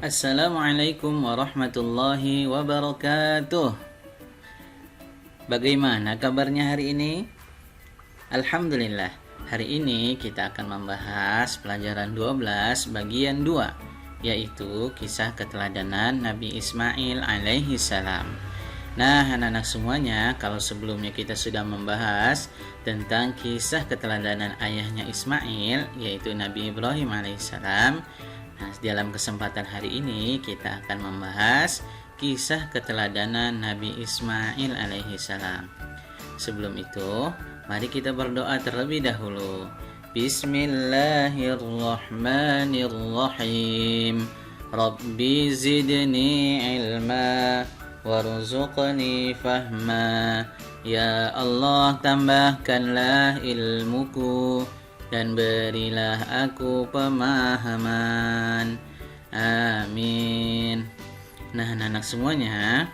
Assalamualaikum warahmatullahi wabarakatuh. Bagaimana kabarnya hari ini? Alhamdulillah. Hari ini kita akan membahas pelajaran 12 bagian 2, yaitu kisah keteladanan Nabi Ismail alaihi salam. Nah, anak-anak semuanya, kalau sebelumnya kita sudah membahas tentang kisah keteladanan ayahnya Ismail, yaitu Nabi Ibrahim alaihissalam. Nah, dalam kesempatan hari ini kita akan membahas kisah keteladanan Nabi Ismail alaihissalam. Sebelum itu, mari kita berdoa terlebih dahulu. Bismillahirrahmanirrahim. Rabbi zidni ilma warzuqni fahma. Ya Allah, tambahkanlah ilmuku dan berilah aku pemahaman. Amin. Nah, anak-anak semuanya,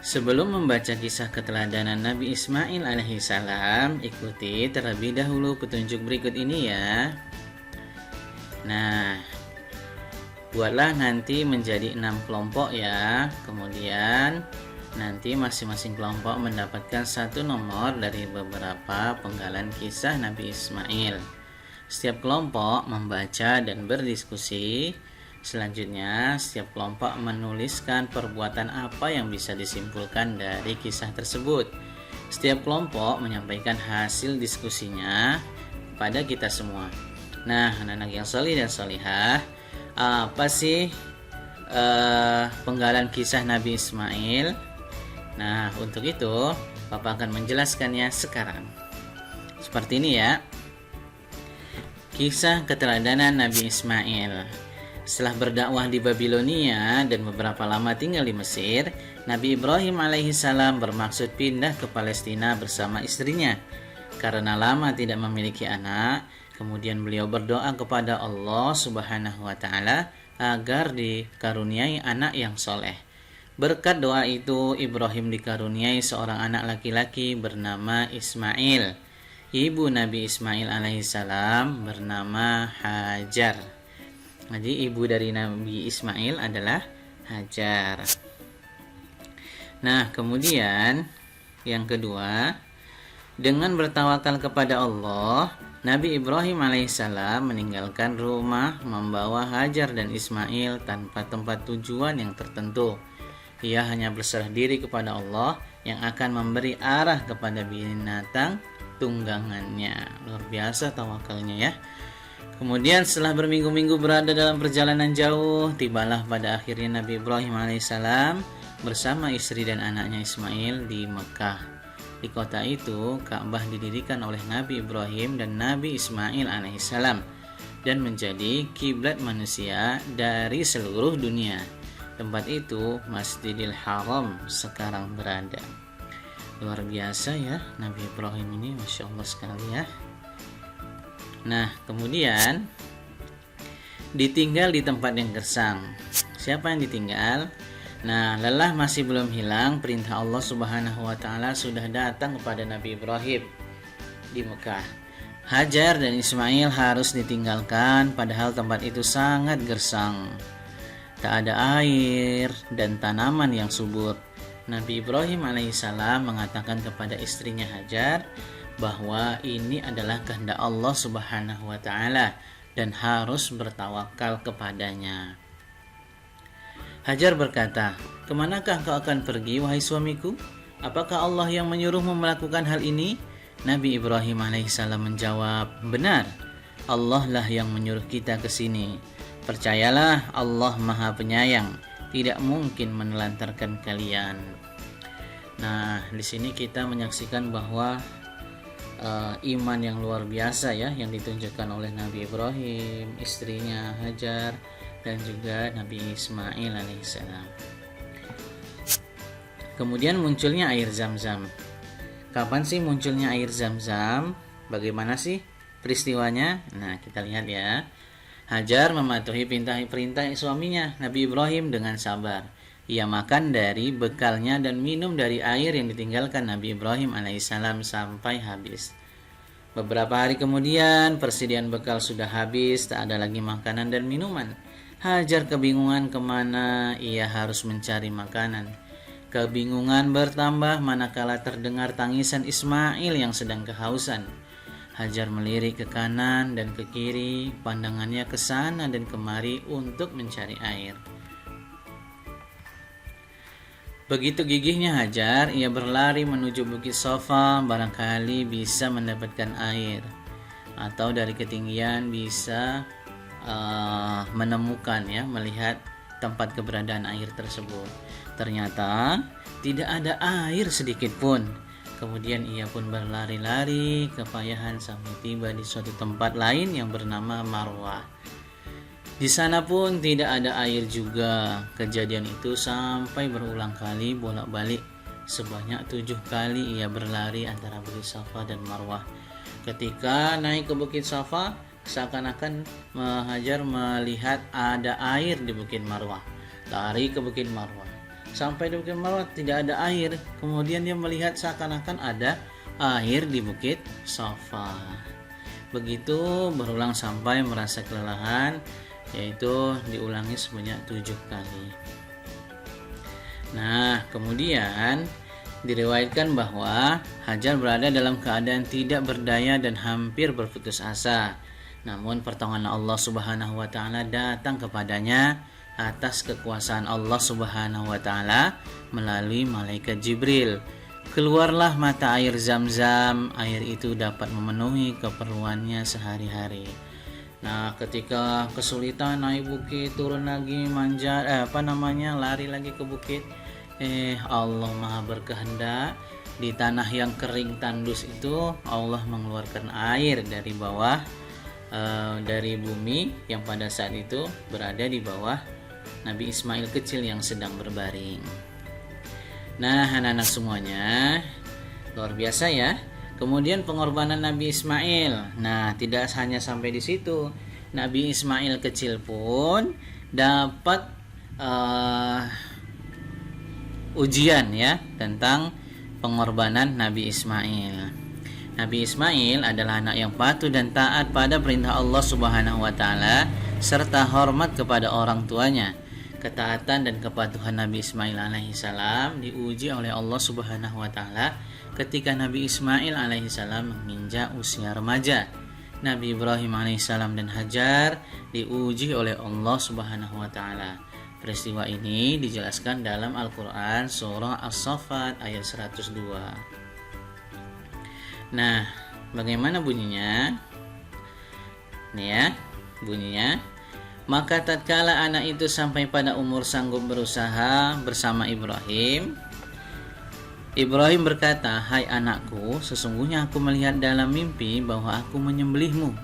sebelum membaca kisah keteladanan Nabi Ismail alaihissalam, ikuti terlebih dahulu petunjuk berikut ini ya. Nah, buatlah nanti menjadi 6 kelompok ya. Kemudian nanti masing-masing kelompok mendapatkan 1 nomor dari beberapa penggalan kisah Nabi Ismail. Setiap kelompok membaca dan berdiskusi. Selanjutnya, setiap kelompok menuliskan perbuatan apa yang bisa disimpulkan dari kisah tersebut. Setiap kelompok menyampaikan hasil diskusinya kepada kita semua. Nah, anak-anak yang solih dan solihah, apa sih penggalan kisah Nabi Ismail? Nah, untuk itu Bapak akan menjelaskannya sekarang. Seperti ini ya. Kisah keteladanan Nabi Ismail. Setelah berdakwah di Babilonia dan beberapa lama tinggal di Mesir, Nabi Ibrahim alaihissalam bermaksud pindah ke Palestina bersama istrinya. Karena lama tidak memiliki anak, kemudian beliau berdoa kepada Allah Subhanahu wa taala agar dikaruniai anak yang soleh. Berkat doa itu, Ibrahim dikaruniai seorang anak laki-laki bernama Ismail. Ibu Nabi Ismail alaihissalam bernama Hajar. Jadi ibu dari Nabi Ismail adalah Hajar. Nah, kemudian yang kedua, dengan bertawakal kepada Allah, Nabi Ibrahim alaihissalam meninggalkan rumah, membawa Hajar dan Ismail tanpa tempat tujuan yang tertentu. Ia hanya berserah diri kepada Allah yang akan memberi arah kepada binatang tunggangannya. Luar biasa tawakalnya ya. Kemudian setelah berminggu-minggu berada dalam perjalanan jauh, tibalah pada akhirnya Nabi Ibrahim alaihissalam bersama istri dan anaknya Ismail di Mekah. Di kota itu, Ka'bah didirikan oleh Nabi Ibrahim dan Nabi Ismail alaihissalam dan menjadi kiblat manusia dari seluruh dunia. Tempat itu Masjidil Haram sekarang berada. Luar biasa ya Nabi Ibrahim ini, Masya Allah sekali ya. Nah, kemudian ditinggal di tempat yang gersang. Siapa yang ditinggal? Nah, lelah masih belum hilang, perintah Allah Subhanahu wa taala sudah datang kepada Nabi Ibrahim di Mekah. Hajar dan Ismail harus ditinggalkan padahal tempat itu sangat gersang. Tak ada air dan tanaman yang subur. Nabi Ibrahim alaihissalam mengatakan kepada istrinya Hajar bahwa ini adalah kehendak Allah Subhanahu wa taala dan harus bertawakal kepadanya. Hajar berkata, "Kemanakah kau akan pergi, wahai suamiku? Apakah Allah yang menyuruhmu melakukan hal ini?" Nabi Ibrahim alaihissalam menjawab, "Benar, Allah lah yang menyuruh kita ke sini. Percayalah, Allah Maha Penyayang, tidak mungkin menelantarkan kalian." Nah, di sini kita menyaksikan bahwa iman yang luar biasa ya yang ditunjukkan oleh Nabi Ibrahim, istrinya Hajar, dan juga Nabi Ismail alaihissalam. Kemudian munculnya air Zam-Zam. Kapan sih munculnya air Zam-Zam? Bagaimana sih peristiwanya? Nah, kita lihat ya. Hajar mematuhi perintah suaminya Nabi Ibrahim dengan sabar. Ia makan dari bekalnya dan minum dari air yang ditinggalkan Nabi Ibrahim alaihissalam sampai habis. Beberapa hari kemudian persediaan bekal sudah habis, tak ada lagi makanan dan minuman. Hajar kebingungan kemana ia harus mencari makanan. Kebingungan bertambah manakala terdengar tangisan Ismail yang sedang kehausan. Hajar melirik ke kanan dan ke kiri, pandangannya ke sana dan kemari untuk mencari air. Begitu gigihnya Hajar, ia berlari menuju Bukit Safa, barangkali bisa mendapatkan air, atau dari ketinggian bisa menemukan melihat tempat keberadaan air tersebut. Ternyata tidak ada air sedikit pun. Kemudian ia pun berlari-lari kepayahan sampai tiba di suatu tempat lain yang bernama Marwah. Di sana pun tidak ada air juga. Kejadian itu sampai berulang kali bolak-balik. Sebanyak 7 kali ia berlari antara Bukit Safa dan Marwah. Ketika naik ke Bukit Safa, seakan-akan Hajar melihat ada air di Bukit Marwah. Lari ke Bukit Marwah. Sampai di Bukit Marwah tidak ada air. Kemudian dia melihat seakan-akan ada air di Bukit Safa. Begitu berulang sampai merasa kelelahan, yaitu diulangi sebanyak 7 kali. Nah, kemudian diriwayatkan bahwa Hajar berada dalam keadaan tidak berdaya dan hampir berputus asa. Namun pertolongan Allah Subhanahu wa taala datang kepadanya atas kekuasaan Allah Subhanahu wa taala melalui malaikat Jibril. Keluarlah mata air Zam-Zam, air itu dapat memenuhi keperluannya sehari-hari. Nah, ketika kesulitan naik bukit, turun lagi lari lagi ke bukit, Allah Maha berkehendak, di tanah yang kering tandus itu Allah mengeluarkan air dari bawah, dari bumi yang pada saat itu berada di bawah Nabi Ismail kecil yang sedang berbaring. Nah, anak-anak semuanya, luar biasa ya. Kemudian pengorbanan Nabi Ismail. Nah, tidak hanya sampai di situ. Nabi Ismail kecil pun dapat ujian tentang pengorbanan Nabi Ismail. Nabi Ismail adalah anak yang patuh dan taat pada perintah Allah Subhanahu wa taala serta hormat kepada orang tuanya. Ketaatan dan kepatuhan Nabi Ismail alaihissalam diuji oleh Allah Subhanahu wa taala ketika Nabi Ismail alaihissalam menginjak usia remaja. Nabi Ibrahim alaihissalam dan Hajar diuji oleh Allah Subhanahu wa taala. Peristiwa ini dijelaskan dalam Al-Qur'an surah As-Saffat ayat 102. Nah, bagaimana bunyinya? Nih bunyinya. Maka tatkala anak itu sampai pada umur sanggup berusaha bersama Ibrahim berkata, "Hai anakku, sesungguhnya aku melihat dalam mimpi bahwa aku menyembelihmu."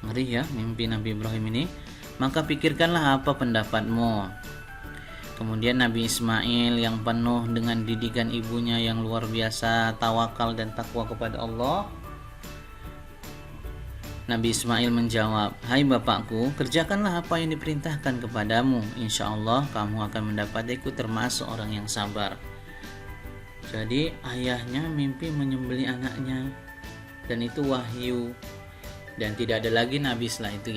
Ngeri ya mimpi Nabi Ibrahim ini. "Maka pikirkanlah apa pendapatmu." Kemudian Nabi Ismail yang penuh dengan didikan ibunya yang luar biasa, tawakal dan takwa kepada Allah, Nabi Ismail menjawab, "Hai bapakku, kerjakanlah apa yang diperintahkan kepadamu. Insya Allah kamu akan mendapatiku termasuk orang yang sabar." Jadi ayahnya mimpi menyembelih anaknya, dan itu wahyu, dan tidak ada lagi nabi setelah itu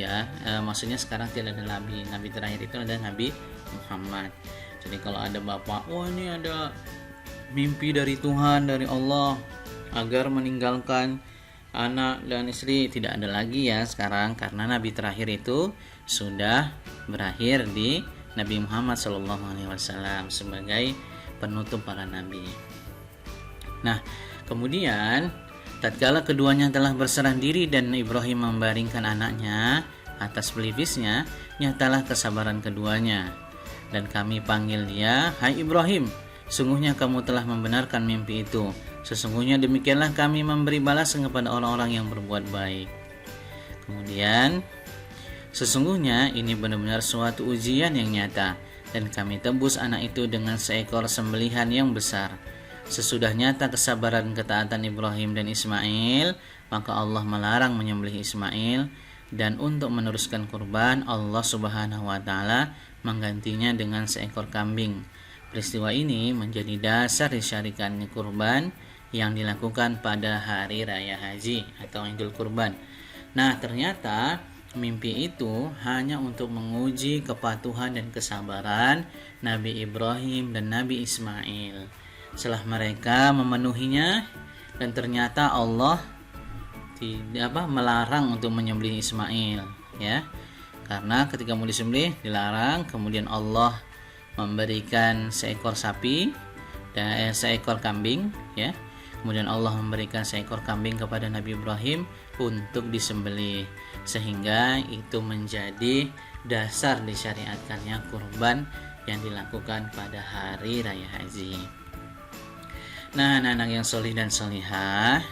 maksudnya sekarang tidak ada nabi. Nabi terakhir itu adalah Nabi Muhammad. Jadi kalau ada bapak, ini ada mimpi dari Tuhan, dari Allah agar meninggalkan anak dan istri, tidak ada lagi sekarang, karena nabi terakhir itu sudah berakhir di Nabi Muhammad SAW sebagai penutup para nabi. Nah, kemudian tatkala keduanya telah berserah diri dan Ibrahim membaringkan anaknya atas pelipisnya, nyatalah kesabaran keduanya. Dan kami panggil dia, "Hai Ibrahim, sungguhnya kamu telah membenarkan mimpi itu. Sesungguhnya demikianlah kami memberi balasan kepada orang-orang yang berbuat baik." Kemudian, "Sesungguhnya ini benar-benar suatu ujian yang nyata, dan kami tebus anak itu dengan seekor sembelihan yang besar." Sesudah nyata kesabaran ketaatan Ibrahim dan Ismail, maka Allah melarang menyembelih Ismail, dan untuk meneruskan kurban Allah Subhanahu wa taala menggantinya dengan seekor kambing. Peristiwa ini menjadi dasar disyariatkannya kurban yang dilakukan pada hari raya haji atau Idul Kurban. Nah, ternyata mimpi itu hanya untuk menguji kepatuhan dan kesabaran Nabi Ibrahim dan Nabi Ismail. Setelah mereka memenuhinya, dan ternyata Allah melarang untuk menyembelih Ismail, ya. Karena ketika mau disembelih dilarang, kemudian Allah memberikan seekor sapi dan seekor kambing, ya. Kemudian Allah memberikan seekor kambing kepada Nabi Ibrahim untuk disembelih, sehingga itu menjadi dasar disyariatkannya kurban yang dilakukan pada hari raya haji. Nah, anak-anak yang solih dan solihah,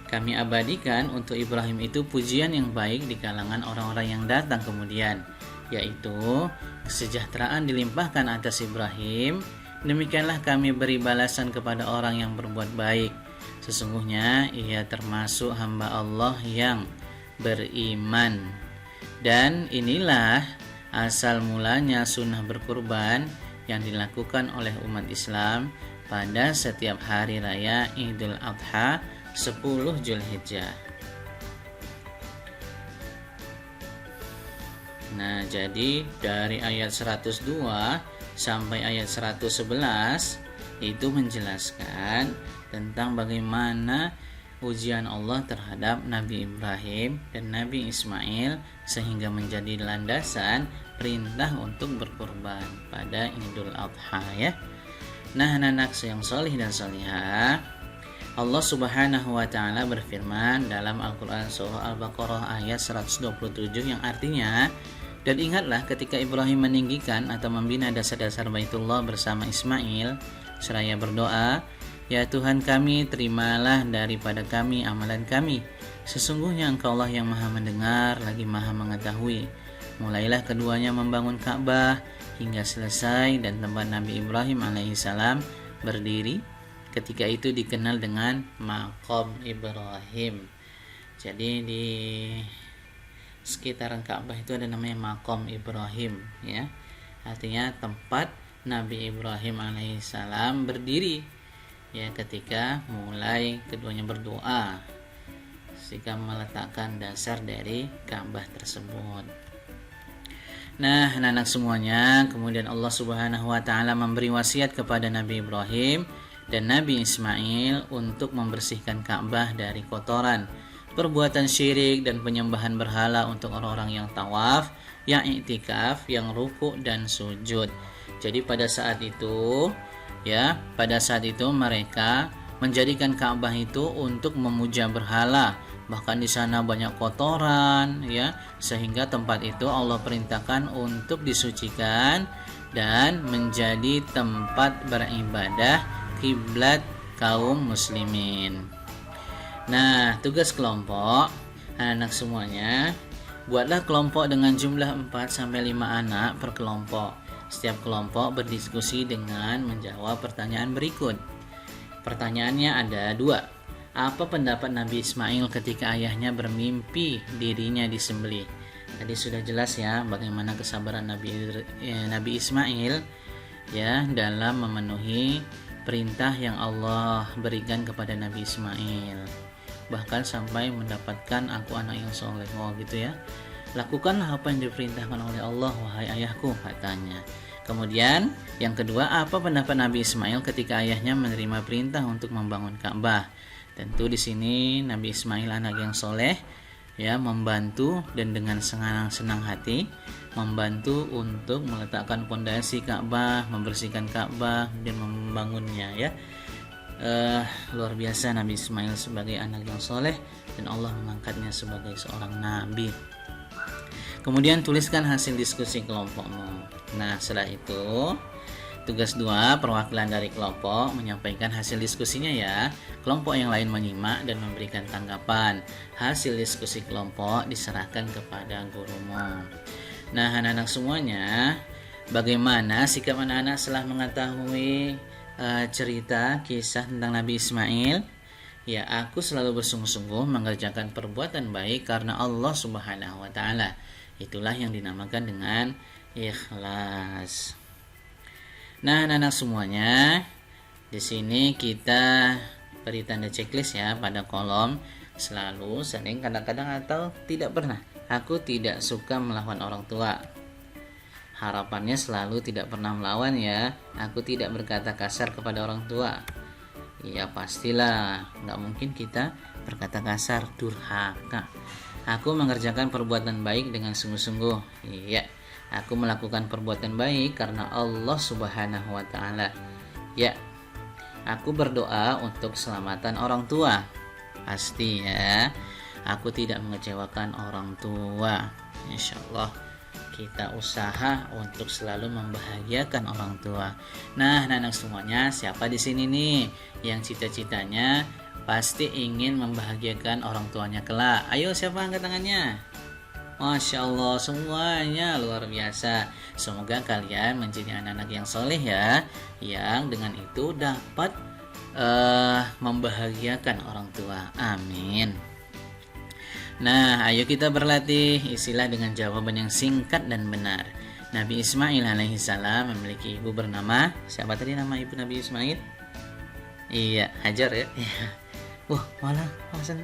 kami abadikan untuk Ibrahim itu pujian yang baik di kalangan orang-orang yang datang kemudian, yaitu kesejahteraan dilimpahkan atas Ibrahim. Demikianlah kami beri balasan kepada orang yang berbuat baik. Sesungguhnya ia termasuk hamba Allah yang beriman. Dan inilah asal mulanya sunnah berkurban yang dilakukan oleh umat Islam pada setiap hari raya Idul Adha 10 Zulhijjah. Nah, jadi dari ayat 102 sampai ayat 111 itu menjelaskan tentang bagaimana ujian Allah terhadap Nabi Ibrahim dan Nabi Ismail sehingga menjadi landasan perintah untuk berkurban pada Idul Adha, ya. Nah, anak-anak yang solih dan solihah, Allah Subhanahu wa taala berfirman dalam Al-Qur'an surah Al-Baqarah ayat 127 yang artinya, dan ingatlah ketika Ibrahim meninggikan atau membina dasar-dasar Baitullah bersama Ismail, seraya berdoa, ya Tuhan kami, terimalah daripada kami amalan kami. Sesungguhnya Engkaulah yang maha mendengar lagi maha mengetahui. Mulailah keduanya membangun Ka'bah hingga selesai, dan tempat Nabi Ibrahim alaihissalam berdiri ketika itu dikenal dengan Maqam Ibrahim. Jadi di sekitaran Ka'bah itu ada namanya Maqam Ibrahim, ya. Artinya tempat Nabi Ibrahim alaihissalam berdiri, ya, ketika mulai keduanya berdoa, ketika meletakkan dasar dari Ka'bah tersebut. Nah, anak-anak semuanya, kemudian Allah Subhanahu wa taala memberi wasiat kepada Nabi Ibrahim dan Nabi Ismail untuk membersihkan Ka'bah dari kotoran, perbuatan syirik dan penyembahan berhala untuk orang-orang yang tawaf, yang i'tikaf, yang ruku dan sujud. Jadi pada saat itu, ya, pada saat itu mereka menjadikan Ka'bah itu untuk memuja berhala. Bahkan di sana banyak kotoran, ya, sehingga tempat itu Allah perintahkan untuk disucikan dan menjadi tempat beribadah kiblat kaum muslimin. Nah, tugas kelompok anak-anak semuanya, buatlah kelompok dengan jumlah 4-5 anak per kelompok. Setiap kelompok berdiskusi dengan menjawab pertanyaan berikut. Pertanyaannya ada 2. Apa pendapat Nabi Ismail ketika ayahnya bermimpi dirinya disembelih? Tadi sudah jelas, ya, bagaimana kesabaran Nabi Ismail, ya, dalam memenuhi perintah yang Allah berikan kepada Nabi Ismail, bahkan sampai mendapatkan aku anak yang soleh, gitu, ya. Lakukanlah apa yang diperintahkan oleh Allah, wahai ayahku, katanya. Kemudian yang kedua, apa pendapat Nabi Ismail ketika ayahnya menerima perintah untuk membangun Ka'bah? Tentu di sini Nabi Ismail anak yang soleh, ya, membantu dan dengan senang hati membantu untuk meletakkan pondasi Ka'bah, membersihkan Ka'bah dan membangunnya, ya. Luar biasa Nabi Ismail sebagai anak yang soleh, dan Allah mengangkatnya sebagai seorang nabi. Kemudian tuliskan hasil diskusi kelompokmu. Nah, setelah itu tugas 2, perwakilan dari kelompok menyampaikan hasil diskusinya, ya. Kelompok yang lain menyimak dan memberikan tanggapan. Hasil diskusi kelompok diserahkan kepada gurumu. Nah, anak-anak semuanya, bagaimana sikap anak-anak setelah mengetahui cerita kisah tentang Nabi Ismail? Ya, aku selalu bersungguh-sungguh mengerjakan perbuatan baik karena Allah Subhanahu wa taala. Itulah yang dinamakan dengan ikhlas. Nah, anak-anak semuanya, di sini kita beri tanda checklist, ya, pada kolom selalu, sering, kadang-kadang, atau tidak pernah. Aku tidak suka melawan orang tua. Harapannya selalu tidak pernah melawan ya. Aku tidak berkata kasar kepada orang tua. Ya pastilah, nggak mungkin kita berkata kasar, durhaka. Aku mengerjakan perbuatan baik dengan sungguh-sungguh. Iya, aku melakukan perbuatan baik karena Allah Subhanahu wa Ta'ala. Ya, aku berdoa untuk keselamatan orang tua. Pasti ya, aku tidak mengecewakan orang tua. Insya Allah kita usaha untuk selalu membahagiakan orang tua. Nah, anak semuanya, siapa di sini nih yang cita-citanya pasti ingin membahagiakan orang tuanya kelak? Ayo, siapa angkat tangannya? Masya Allah, semuanya luar biasa. Semoga kalian menjadi anak-anak yang soleh ya, yang dengan itu dapat membahagiakan orang tua. Amin. Nah, ayo kita berlatih istilah dengan jawaban yang singkat dan benar. Nabi Ismail alaihissalam memiliki ibu bernama, siapa tadi nama ibu Nabi Ismail? Iya, Hajar ya. Wah, malah langsung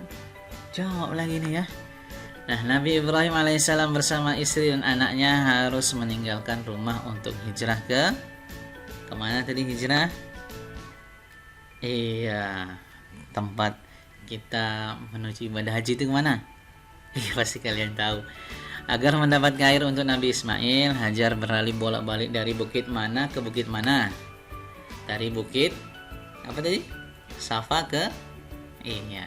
jawab lagi nih ya. Nah, Nabi Ibrahim alaihissalam bersama istri dan anaknya harus meninggalkan rumah untuk hijrah kemana tadi hijrah? Iya, tempat kita menuju ibadah haji itu kemana? Iya, pasti kalian tahu. Agar mendapatkan air untuk Nabi Ismail, Hajar beralih bolak-balik dari bukit mana ke bukit mana? Dari bukit apa tadi? Safa ke iya.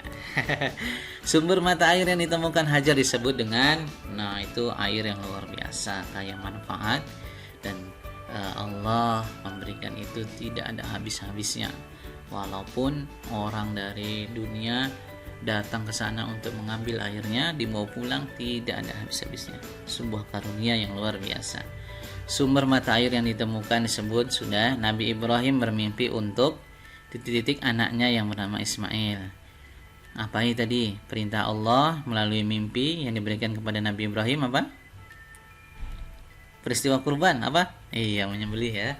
Sumber mata air yang ditemukan Hajar disebut dengan, nah itu air yang luar biasa, kaya manfaat, dan Allah memberikan itu tidak ada habis-habisnya. Walaupun orang dari dunia datang ke sana untuk mengambil airnya, dibawa pulang tidak ada habis-habisnya. Sebuah karunia yang luar biasa. Sumber mata air yang ditemukan disebut sudah Nabi Ibrahim bermimpi untuk titik-titik anaknya yang bernama Ismail. Apa ini tadi? Perintah Allah melalui mimpi yang diberikan kepada Nabi Ibrahim apa? Peristiwa kurban apa? Iya, menyembelih ya.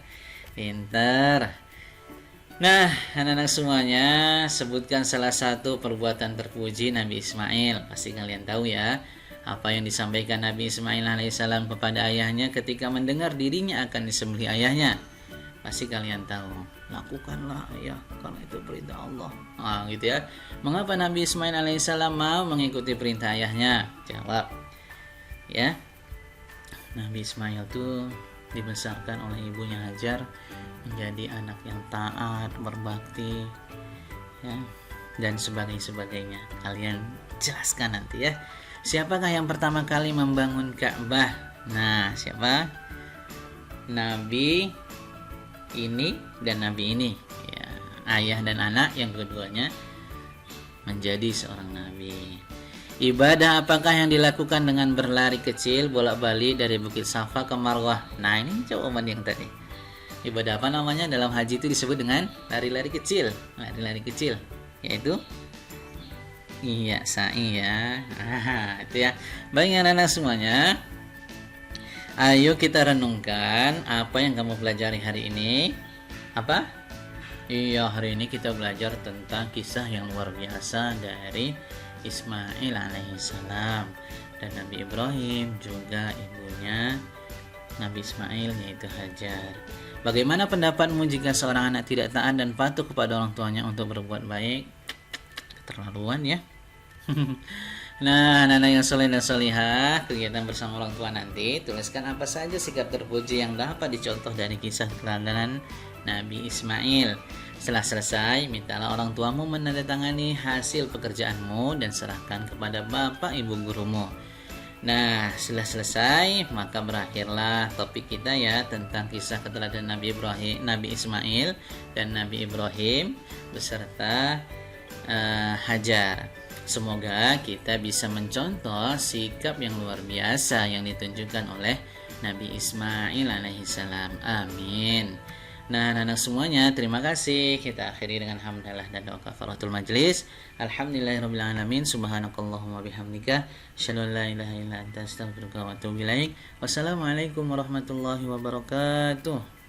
Pintar. Nah, anak-anak semuanya, sebutkan salah satu perbuatan terpuji Nabi Ismail. Pasti kalian tahu ya, apa yang disampaikan Nabi Ismail alaihissalam kepada ayahnya ketika mendengar dirinya akan disembelih ayahnya. Pasti kalian tahu. Lakukanlah ayah, karena itu perintah Allah. Nah, gitu ya. Mengapa Nabi Ismail alaihissalam mau mengikuti perintah ayahnya? Jawab. Ya. Nabi Ismail tuh dibesarkan oleh ibunya Hajar menjadi anak yang taat, berbakti, ya, dan sebagainya. Kalian jelaskan nanti ya. Siapakah yang pertama kali membangun Ka'bah? Nah, siapa? Nabi ini dan Nabi ini, ya, ayah dan anak yang keduanya menjadi seorang nabi. Ibadah apakah yang dilakukan dengan berlari kecil bolak-balik dari Bukit Safa ke Marwah? Nah, ini jawaban yang tadi. Ibadah apa namanya dalam haji itu disebut dengan lari-lari kecil. Lari-lari kecil, yaitu iya, sa'i ya. Itu ya. Baik anak-anak semuanya, ayo kita renungkan apa yang kamu pelajari hari ini. Apa? Iya, hari ini kita belajar tentang kisah yang luar biasa dari Ismail alaihissalam dan Nabi Ibrahim, juga ibunya Nabi Ismail yaitu Hajar. Bagaimana pendapatmu jika seorang anak tidak taat dan patuh kepada orang tuanya untuk berbuat baik? Keterlaluan ya. Nah, anak-anak yang soleh dan solihah, kegiatan bersama orang tua nanti, tuliskan apa saja sikap terpuji yang dapat dicontoh dari kisah keteladanan Nabi Ismail. Setelah selesai, mintalah orang tuamu menandatangani hasil pekerjaanmu dan serahkan kepada bapak ibu gurumu. Nah, setelah selesai, maka berakhirlah topik kita ya tentang kisah keteladanan Nabi Ismail dan Nabi Ibrahim beserta Hajar. Semoga kita bisa mencontoh sikap yang luar biasa yang ditunjukkan oleh Nabi Ismail alaihissalam. Amin. Nah, anak-anak semuanya, terima kasih. Kita akhiri dengan hamdalah dan doa kafaratul majlis. Alhamdulillahirabbil alamin. Subhanakallahumma bihamdika asyhadu an la ilaha illa anta astaghfiruka wa atubu ilaik. Wassalamualaikum warahmatullahi wabarakatuh.